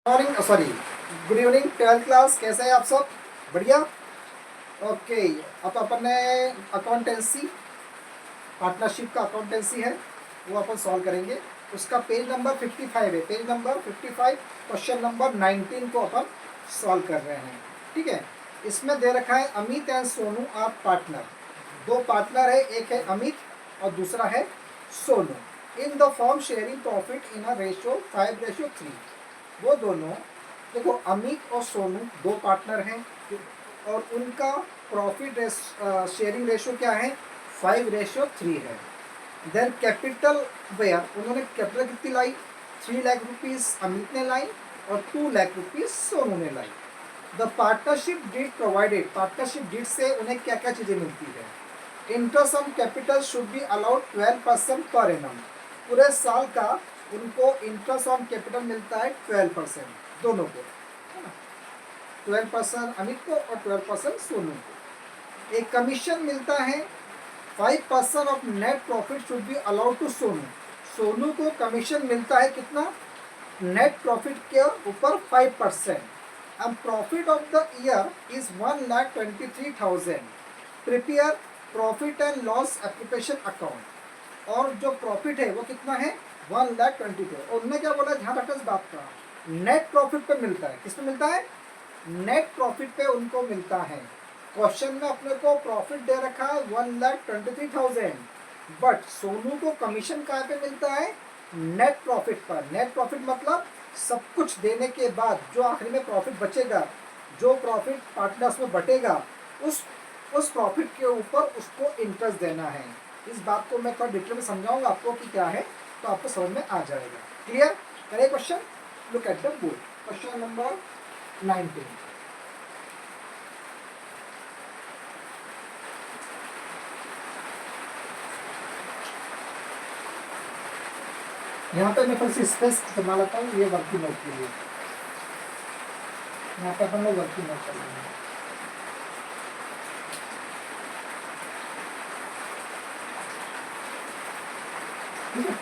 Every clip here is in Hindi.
Morning sorry good evening 12th class. कैसे हैं आप सब? बढ़िया। ओके, अब अपन ने अकाउंटेंसी पार्टनरशिप का अकाउंटेंसी है वो अपन सॉल्व करेंगे। उसका पेज नंबर 55 है, पेज नंबर 55 क्वेश्चन नंबर 19 को अपन सॉल्व कर रहे हैं। ठीक है, इसमें दे रखा है Amit and Sonu are partner. दो पार्टनर है, एक है अमित और दूसरा है Sonu. In the form sharing profit in a ratio 5:3। वो दोनों, देखो अमित और सोनू दो पार्टनर हैं और उनका प्रॉफिट शेयरिंग रेशो क्या है? 5:3 है। देन कैपिटल वेयर, उन्होंने कैपिटल कितनी लाई? 3 लाख रुपीज़ अमित ने लाई और 2 लाख रुपीज़ सोनू ने लाई। The partnership deed provided, partnership deed से उन्हें क्या क्या चीज़ें मिलती है? Interest on capital should be allowed 12% per annum. पूरे साल का उनको इंटरेस्ट ऑन कैपिटल मिलता है 12%, दोनों को, है ना? 12% अमित को और 12% सोनू को। एक कमीशन मिलता है 5% of net profit should be allowed to Sonu. Sonu को कमीशन मिलता है कितना? नेट प्रॉफिट के ऊपर 5%। And profit of the year is 1,23,000। Prepare profit and loss application account. और जो प्रॉफिट है वो कितना है? 1,22,000। और उन्होंने क्या बोला, ध्यान रखना इस बात का, नेट प्रॉफिट पे मिलता है। किस पे मिलता है? नेट प्रॉफिट पे उनको मिलता है। क्वेश्चन में अपने को प्रॉफिट दे रखा है 1,23,000, बट सोनू को कमीशन कहाँ पे मिलता है? नेट प्रॉफिट पर। नेट प्रॉफिट मतलब सब कुछ देने के बाद जो आखिरी में प्रॉफिट बचेगा, जो प्रॉफिट पार्टनर्स में बटेगा, उस प्रॉफिट के ऊपर उसको इंटरेस्ट देना है। इस बात को मैं थोड़ा डिटेल में समझाऊंगा आपको कि क्या है, तो आपको समझ में आ जाएगा। क्लियर? करें question, look at the board. Question number 19। यहाँ पे मैं थोड़ी सी स्पेस बना लेता हूँ, ये वर्किंग नोट के लिए। यहाँ पे अपन लोग वर्किंग नोट कर लेंगे। ठीक है,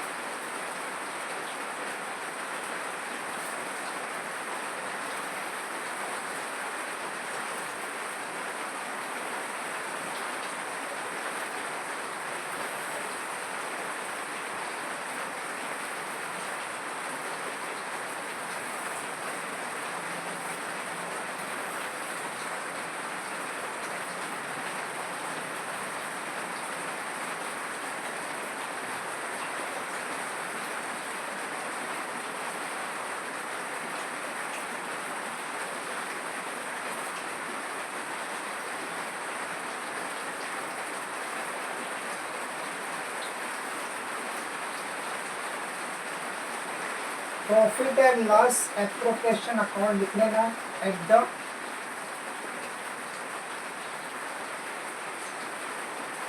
profit and loss appropriation account लिख लेना एट द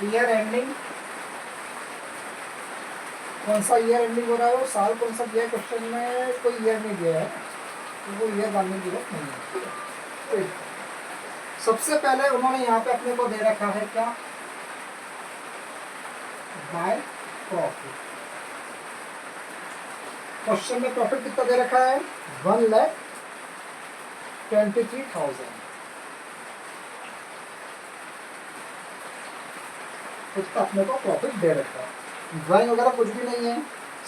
ईयर एंडिंग। कौन सा ईयर एंडिंग हो रहा है, वो साल कौन सा दिया है? क्वेश्चन में कोई ईयर नहीं दिया है, तो वो ईयर डालने की जरूरत नहीं है। सबसे पहले उन्होंने यहाँ पे अपने को दे रखा है क्या? By profit. क्वेश्चन में प्रॉफिट कितना दे रखा है? 1,23,000। इसका अपने को प्रॉफिट दे रखा है। ड्राइंग वगैरह कुछ भी नहीं है।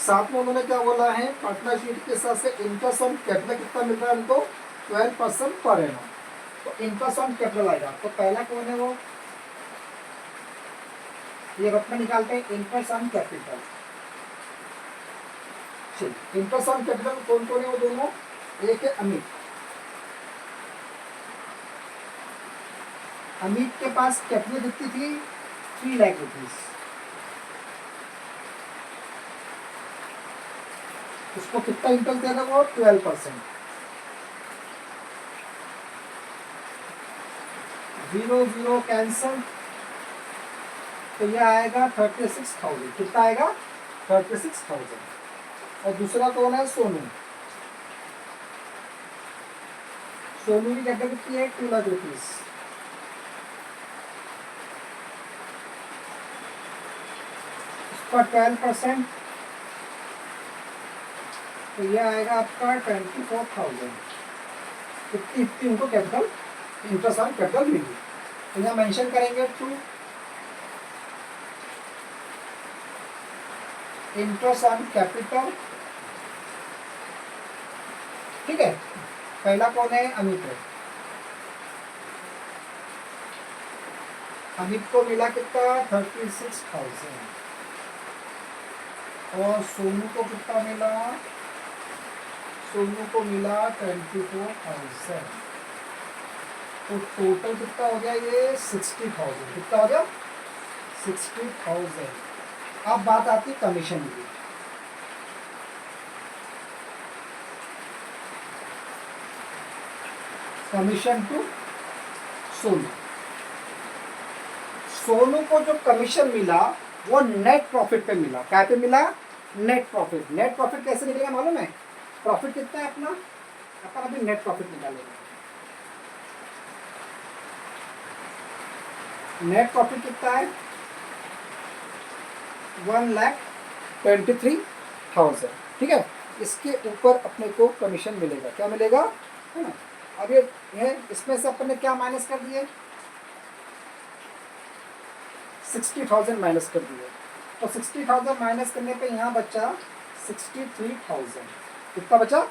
साथ में उन्होंने क्या बोला है? पार्टनरशिप के साथ से इंटरेस्ट ऑन कैपिटल कितना मिल रहा है उनको? 12% पर एनम। तो इंटरेस्ट ऑन कैपिटल आएगा। तो पहला कौन है वो? ये रफ में निकालते हैं, interest on capital. Interest on capital कौन कौन है वो दोनों? एक है अमित। अमित के पास कैपिटल कितनी थी? 3 लाख रुपीज। उसको कितना इंटरेस्ट देगा वो? 12%। 0 0 कैंसल, तो यह आएगा 36,000। कितना आएगा? 36,000। और दूसरा कौन है? सोनू। सोनू की कैपिटल कितनी है? 2 लाख रुपीज। उसका 12%, तो ये आएगा आपका 24,000। इतनी उनको कैपिटल इंटरेस्ट ऑन कैपिटल मिली। तो यहाँ मेंशन करेंगे टू इंटरेस्ट ऑन कैपिटल। ठीक है, पहला कौन है? अमित है। अमित को मिला कितना? 36,000। और सोनू को कितना मिला? सोनू को मिला 24,000। तो टोटल कितना हो गया ये? 60,000। कितना हो गया? 60,000। अब बात आती कमीशन की। Commission to Sonu. सोनू को जो कमीशन मिला वो नेट प्रॉफिट पे मिला। क्या पे मिला? Net profit. नेट प्रॉफिट कैसे निकलेगा मालूम है? प्रॉफिट कितना है अपना? अपन अभी नेट प्रॉफिट निकालेंगे। नेट प्रॉफिट कितना है? 1,23,000। ठीक है, इसके ऊपर अपने को कमीशन मिलेगा। क्या मिलेगा? है ना। अब ये इसमें से अपन ने क्या माइनस कर दिए? 60,000 माइनस कर दिए। तो 60,000 माइनस करने पे यहाँ बचा 63,000। कितना बचा?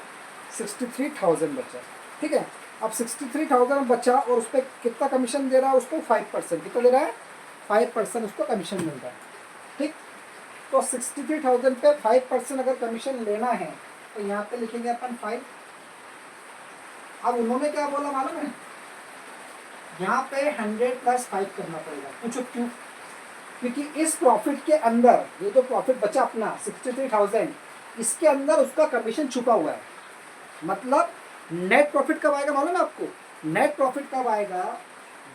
63,000 बचा। ठीक है, अब 63,000 बचा और उस पर कितना कमीशन दे रहा है उसको? 5%। कितना दे रहा है? 5% उसको कमीशन मिल रहा है। ठीक, तो 63,000 पे 5% अगर कमीशन लेना है तो यहाँ पे लिखेंगे अपन 5। अब उन्होंने क्या बोला मालूम है? यहाँ पे 100 + 5 करना पड़ेगा। पूछो क्यों? क्योंकि इस प्रॉफिट के अंदर ये जो प्रॉफिट बचा अपना 63,000, इसके अंदर उसका कमीशन छुपा हुआ है। मतलब नेट प्रॉफिट कब आएगा मालूम है आपको? नेट प्रॉफिट कब आएगा?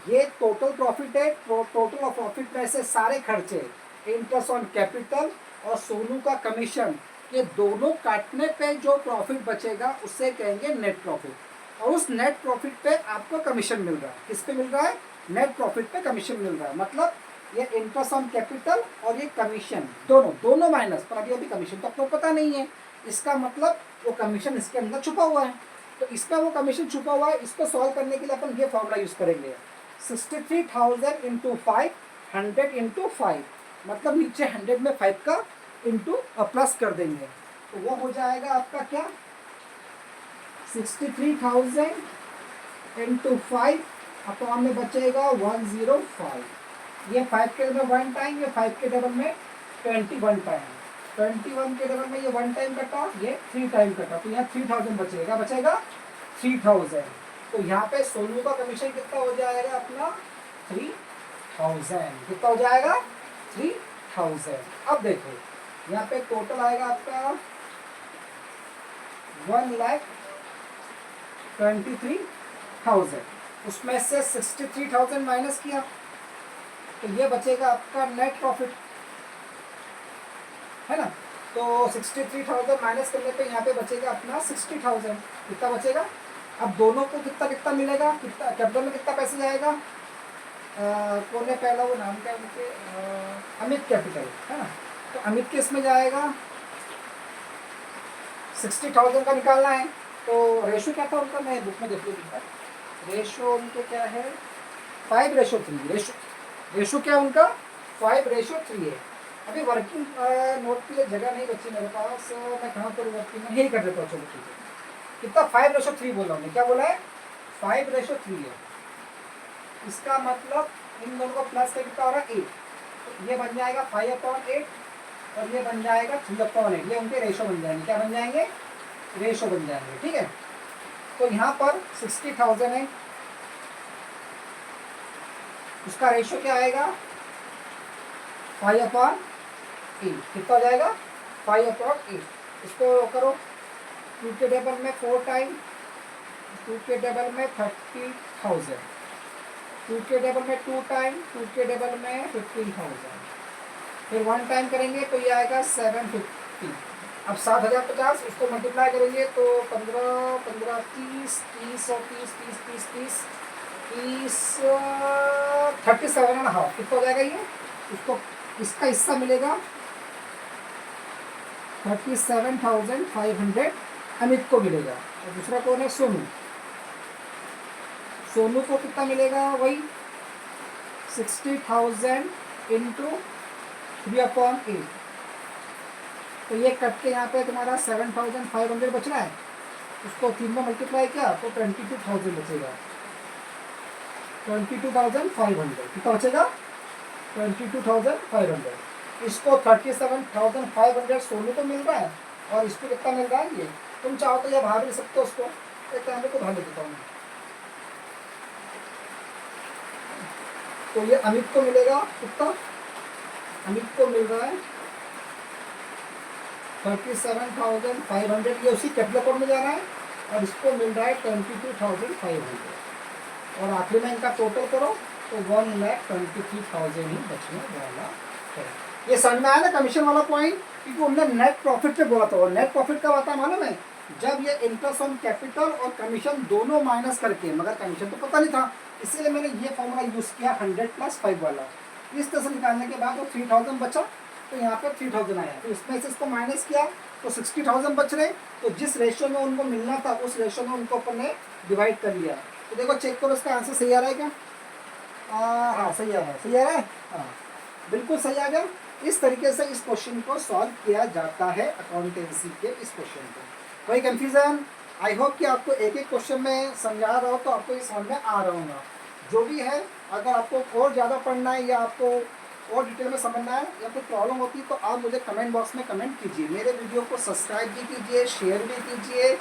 ये टोटल प्रॉफिट है। टोटल ऑफ प्रॉफिट में से सारे खर्चे, इंटरेस्ट ऑन कैपिटल और सोनू का कमीशन, ये दोनों काटने पे जो प्रॉफिट बचेगा उससे कहेंगे नेट प्रॉफिट। और उस नेट प्रॉफिट पे आपको कमीशन मिल रहा है। किस पे मिल रहा है? नेट प्रॉफिट पे कमीशन मिल रहा है। मतलब ये इंटरेस्ट ऑन कैपिटल और ये कमीशन दोनों माइनस। पर अभी कमीशन तो आपको पता नहीं है, इसका मतलब वो कमीशन इसके अंदर छुपा हुआ है। तो इसका वो कमीशन छुपा हुआ है। इसको सॉल्व करने के लिए अपन ये फॉर्मूला यूज करेंगे। 63,000 इंटू 5, 100 इंटू 5। मतलब नीचे 100 में 5 का इंटू प्लस कर देंगे तो वो हो जाएगा आपका क्या? 63,000 इंटू 5 अपॉन में बचेगा 105। ये 5 के डबल में 1 टाइम, ये 5 के डबल में 21 टाइम। 21 के डबल में ये 1 टाइम कटा, ये 3 टाइम कटा। तो यहाँ 3,000 बचेगा। बचेगा 3,000। तो यहाँ पे सोनू का कमीशन कितना हो जाएगा अपना? 3,000। कितना हो जाएगा? 3,000। अब देखो यहाँ पे टोटल आएगा आपका 1,23,000। उसमें से 63,000 माइनस किया तो ये बचेगा आपका नेट प्रॉफिट, है ना। तो 63,000 माइनस करने पे यहाँ पे बचेगा अपना 60,000। कितना बचेगा? अब दोनों को कितना कितना मिलेगा? कितना कैपिटल में कितना पैसे जाएगा? कौन है पहला? वो नाम क्या है उनके? अमित कैपिटल, है ना। तो अमित के इसमें जाएगा 60,000 का निकालना है। तो रेशो क्या था उनका? मैं बुक में देख लूँगा। रेशो उनके क्या है? 5:3। रेशो क्या उनका? 5:3 है। अभी वर्किंग नोट के लिए जगह नहीं बची मेरे पास। मैं कहाँ पर वर्किंग में यही कर देता हूँ। चलो ठीक है। कितना? 5:3 बोला हमने। क्या बोला है? 5:3 है। इसका मतलब इन दोनों को प्लस से कितना हो रहा है? 8। तो ये बन जाएगा 5/8 और ये बन जाएगा 3/8। ये उनके रेशो बन जाएंगे। क्या बन जाएंगे? रेशो बन जाएंगे। ठीक है, तो यहाँ पर 60,000 है, उसका रेशो क्या आएगा? 5/8। कितना हो जाएगा? 5/8। इसको करो 2 के टेबल में 4 टाइम, 2 के टेबल में 30,000, 2 के टेबल में 2 टाइम, 2 के टेबल में 15,000। फिर 1 टाइम करेंगे तो ये आएगा 750। अब 7,050 उसको मल्टीप्लाई करेंगे तो 15, 15, 30, 30 और 30, 30, 30, 30, 30, 37.5। कितना हो जाएगा ये? उसको इसका हिस्सा मिलेगा 37,500 अमित को मिलेगा। और दूसरा कौन है? सोनू। सोनू को कितना मिलेगा? वही 60,000 इंटू 3/8। तो ये कट के यहाँ पे तुम्हारा 7,500 बच रहा है, उसको 3 में मल्टीप्लाई किया तो 22,000 बचेगा। 22,500 कितना बचेगा? 22,500। इसको 37,500 सोनू को मिल रहा है और इसको कितना मिल रहा है? ये तुम चाहो तो ये भाग भी सकते हो उसको, एक कैमरे को भाग देता हूँ। तो ये अमित को मिलेगा कितना? अमित को मिल रहा है 37,500, ये उसी कैपिटल अकाउंट में जा रहा है, और इसको मिल रहा है 22,500। और आखिरी में इनका टोटल करो तो 1,23,000 ही बचने वाला है। ये समझ में आया ना कमीशन वाला पॉइंट? क्योंकि हमने नेट प्रॉफिट पे बोला था, और नेट प्रॉफिट कब आता है मालूम है? जब ये इंटरेस्ट ऑन कैपिटल और कमीशन दोनों माइनस करके, मगर कमीशन तो पता नहीं था, इसीलिए मैंने ये फॉर्मूला यूज किया 100 + 5 वाला। इस तरह से निकालने के बाद वो 3,000 बचा, तो यहाँ पे 3,000 आया, तो इसमें से इसको माइनस किया तो 60,000 बच रहे। तो जिस रेशियो में उनको मिलना था उस रेशियो में उनको अपन ने डिवाइड कर लिया। तो देखो चेक करो इसका आंसर सही आ रहा है क्या? हाँ सही आ रहा है, सही आ रहा है, हाँ बिल्कुल सही आ गया। इस तरीके से इस क्वेश्चन को सॉल्व किया जाता है अकाउंटेंसी के इस क्वेश्चन को। कोई कंफ्यूजन? आई होप कि आपको एक एक क्वेश्चन में समझा रहा हो तो आपको ये समझ में आ रहा होगा। जो भी है, अगर आपको और ज़्यादा पढ़ना है या आपको और डिटेल में समझना है या कोई प्रॉब्लम होती है तो आप मुझे कमेंट बॉक्स में कमेंट कीजिए। मेरे वीडियो को सब्सक्राइब भी कीजिए, शेयर भी कीजिए,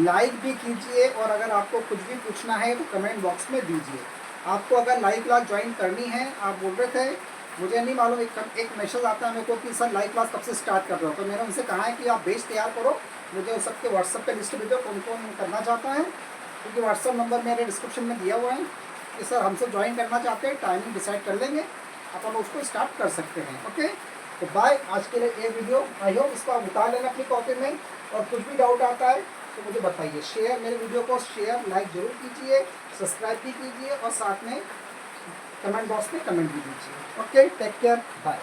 लाइक भी कीजिए, और अगर आपको कुछ भी पूछना है तो कमेंट बॉक्स में दीजिए। आपको अगर लाइव क्लास ज्वाइन करनी है, आप बोल रहे थे मुझे नहीं मालूम, एक मैसेज आता है मेरे को कि सर लाइव क्लास कब से स्टार्ट कर रहे हो, तो मैंने उनसे कहा है कि आप बेस तैयार करो, मुझे उस सबके व्हाट्सअप पे लिस्ट भेजो कौन कौन करना चाहता है, क्योंकि व्हाट्सअप नंबर मेरे डिस्क्रिप्शन में दिया हुआ है कि सर हमसे ज्वाइन करना चाहते हैं, टाइमिंग डिसाइड कर लेंगे, अपन उसको स्टार्ट कर सकते हैं। ओके, तो बाय। आज के लिए ये वीडियो आई होप इसको आप उतार लेना अपनी कॉपी में, और कुछ भी डाउट आता है तो मुझे बताइए। शेयर, मेरे वीडियो को शेयर लाइक जरूर कीजिए, सब्सक्राइब भी कीजिए, और साथ में कमेंट बॉक्स में कमेंट भी दीजिए। Okay, take care, bye.